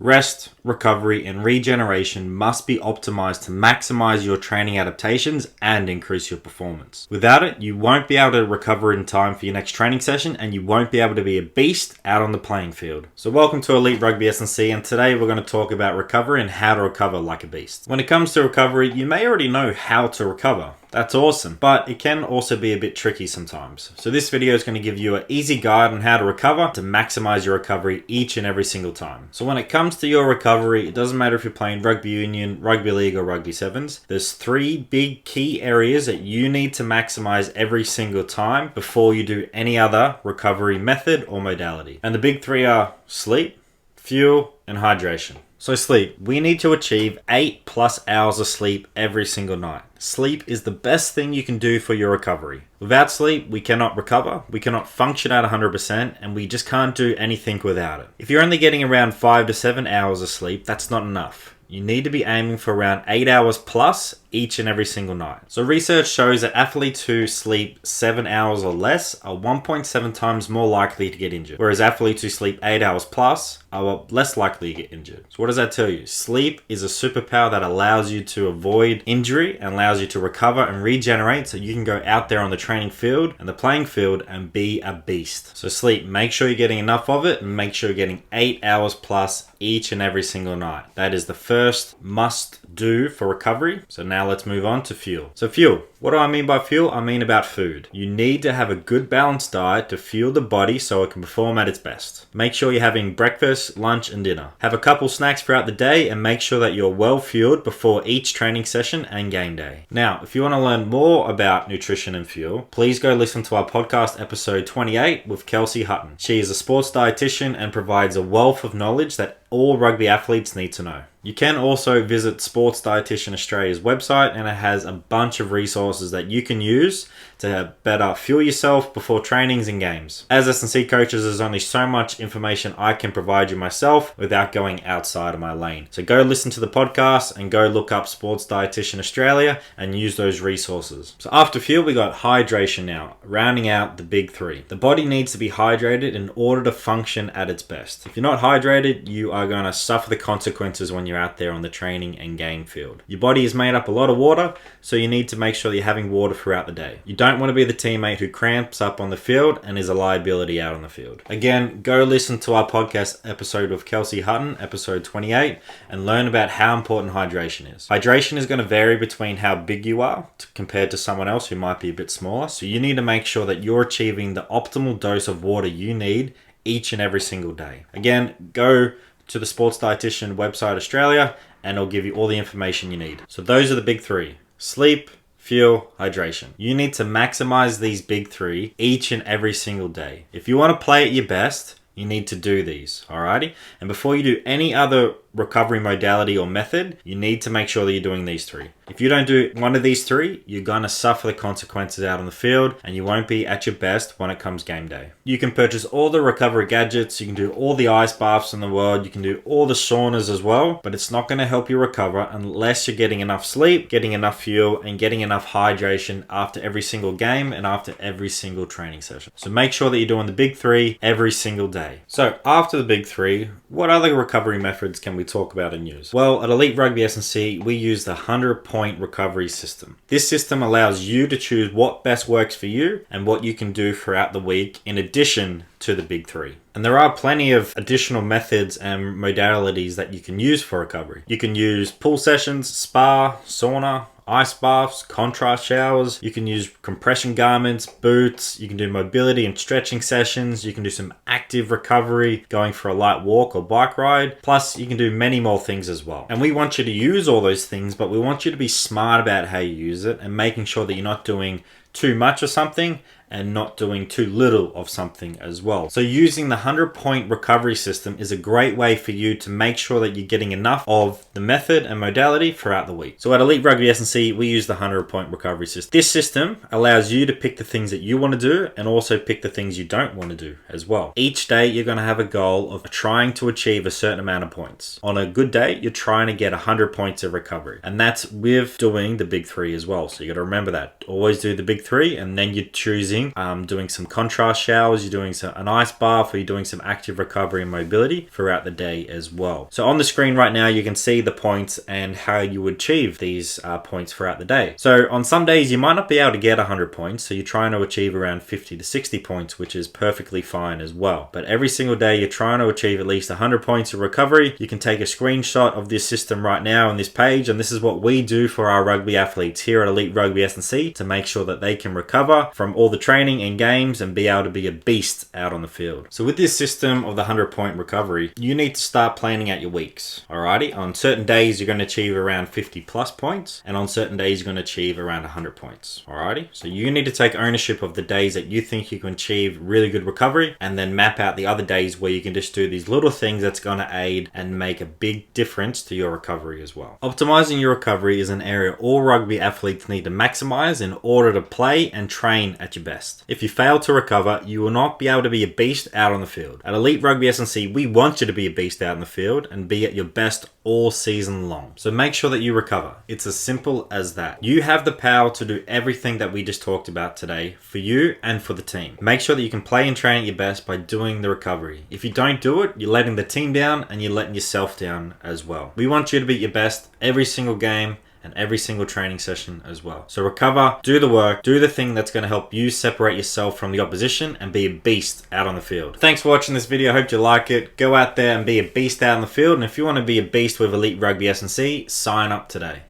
Rest, recovery, and regeneration must be optimized to maximize your training adaptations and increase your performance. Without it, you won't be able to recover in time for your next training session and you won't be able to be a beast out on the playing field. So welcome to Elite Rugby SandC, and today we're going to talk about recovery and how to recover like a beast. When it comes to recovery, you may already know how to recover. That's awesome, but it can also be a bit tricky sometimes. So this video is going to give you an easy guide on how to recover to maximize your recovery each and every single time. So when it comes to your recovery, it doesn't matter if you're playing rugby union, rugby league, or rugby sevens. There's three big key areas that you need to maximize every single time before you do any other recovery method or modality. And the big three are sleep, fuel, and hydration. So sleep, we need to achieve 8+ hours of sleep every single night. Sleep is the best thing you can do for your recovery. Without sleep, we cannot recover, we cannot function at 100%, and we just can't do anything without it. If you're only getting around 5 to 7 hours of sleep, that's not enough. You need to be aiming for around 8 hours plus each and every single night. So research shows that athletes who sleep 7 hours or less are 1.7 times more likely to get injured, whereas athletes who sleep 8 hours plus are less likely to get injured. So what does that tell you? Sleep is a superpower that allows you to avoid injury and allows you to recover and regenerate so you can go out there on the training field and the playing field and be a beast. So sleep, make sure you're getting enough of it and make sure you're getting 8 hours plus each and every single night. That is the first must do for recovery. So now let's move on to fuel. So fuel, what do I mean by fuel? I mean about food. You need to have a good balanced diet to fuel the body so it can perform at its best. Make sure you're having breakfast, lunch, and dinner. Have a couple snacks throughout the day and make sure that you're well fueled before each training session and game day. Now, if you want to learn more about nutrition and fuel, please go listen to our podcast episode 28 with Kelsey Hutton. She is a sports dietitian and provides a wealth of knowledge that all rugby athletes need to know. You can also visit Sports Dietitian Australia's website, and it has a bunch of resources that you can use to better fuel yourself before trainings and games. As S&C coaches, there's only so much information I can provide you myself without going outside of my lane. So go listen to the podcast and go look up Sports Dietitian Australia and use those resources. So after fuel, we got hydration now, rounding out the big three. The body needs to be hydrated in order to function at its best. If you're not hydrated, you are going to suffer the consequences when you're out there on the training and game field. Your body is made up a lot of water, so you need to make sure that you're having water throughout the day. You don't want to be the teammate who cramps up on the field and is a liability out on the field. Again, go listen to our podcast episode with Kelsey Hutton, episode 28, and learn about how important hydration is. Hydration is going to vary between how big you are compared to someone else who might be a bit smaller, so you need to make sure that you're achieving the optimal dose of water you need each and every single day. Again, go to the Sports Dietitian website Australia and it'll give you all the information you need. So those are the big three: sleep, fuel, hydration. You need to maximize these big three each and every single day. If you want to play at your best, you need to do these, alrighty? And before you do any other recovery modality or method, you need to make sure that you're doing these three. If you don't do one of these three, you're going to suffer the consequences out on the field and you won't be at your best when it comes game day. You can purchase all the recovery gadgets, you can do all the ice baths in the world, you can do all the saunas as well, but it's not going to help you recover unless you're getting enough sleep, getting enough fuel, and getting enough hydration after every single game and after every single training session. So make sure that you're doing the big three every single day. So after the big three, what other recovery methods can we talk about and use? Well, at Elite Rugby SandC, we use the 100-point recovery system. This system allows you to choose what best works for you and what you can do throughout the week in addition to the big three. And there are plenty of additional methods and modalities that you can use for recovery. You can use pool sessions, spa, sauna, ice baths, contrast showers. You can use compression garments, boots. You can do mobility and stretching sessions. You can do some active recovery, going for a light walk or bike ride. Plus, you can do many more things as well. And we want you to use all those things, but we want you to be smart about how you use it and making sure that you're not doing too much of something and not doing too little of something as well. So using the 100-point recovery system is a great way for you to make sure that you're getting enough of the method and modality throughout the week. So at Elite Rugby SandC, we use the 100-point recovery system. This system allows you to pick the things that you want to do and also pick the things you don't want to do as well. Each day, you're going to have a goal of trying to achieve a certain amount of points. On a good day, you're trying to get 100 points of recovery. And that's with doing the big three as well. So you got to remember that. Always do the big three, and then you choose using doing some contrast showers, you're doing an ice bath, or you're doing some active recovery and mobility throughout the day as well. So on the screen right now, you can see the points and how you would achieve these points throughout the day. So on some days, you might not be able to get 100 points, so you're trying to achieve around 50 to 60 points, which is perfectly fine as well. But every single day, you're trying to achieve at least 100 points of recovery. You can take a screenshot of this system right now on this page, and this is what we do for our rugby athletes here at Elite Rugby SandC to make sure that they can recover from all the training and games and be able to be a beast out on the field. So with this system of the 100-point recovery, you need to start planning out your weeks. Alrighty, on certain days, you're going to achieve around 50 plus points, and on certain days, you're going to achieve around 100 points. Alrighty, so you need to take ownership of the days that you think you can achieve really good recovery, and then map out the other days where you can just do these little things that's going to aid and make a big difference to your recovery as well. Optimizing your recovery is an area all rugby athletes need to maximize in order to play and train at your best. If you fail to recover, you will not be able to be a beast out on the field. At Elite Rugby SandC, we want you to be a beast out in the field and be at your best all season long. So make sure that you recover. It's as simple as that. You have the power to do everything that we just talked about today for you and for the team. Make sure that you can play and train at your best by doing the recovery. If you don't do it, you're letting the team down and you're letting yourself down as well. We want you to be at your best every single game and every single training session as well. So recover, do the work, do the thing that's going to help you separate yourself from the opposition and be a beast out on the field. Thanks for watching this video. I hope you like it. Go out there and be a beast out on the field. And if you want to be a beast with Elite Rugby SandC, sign up today.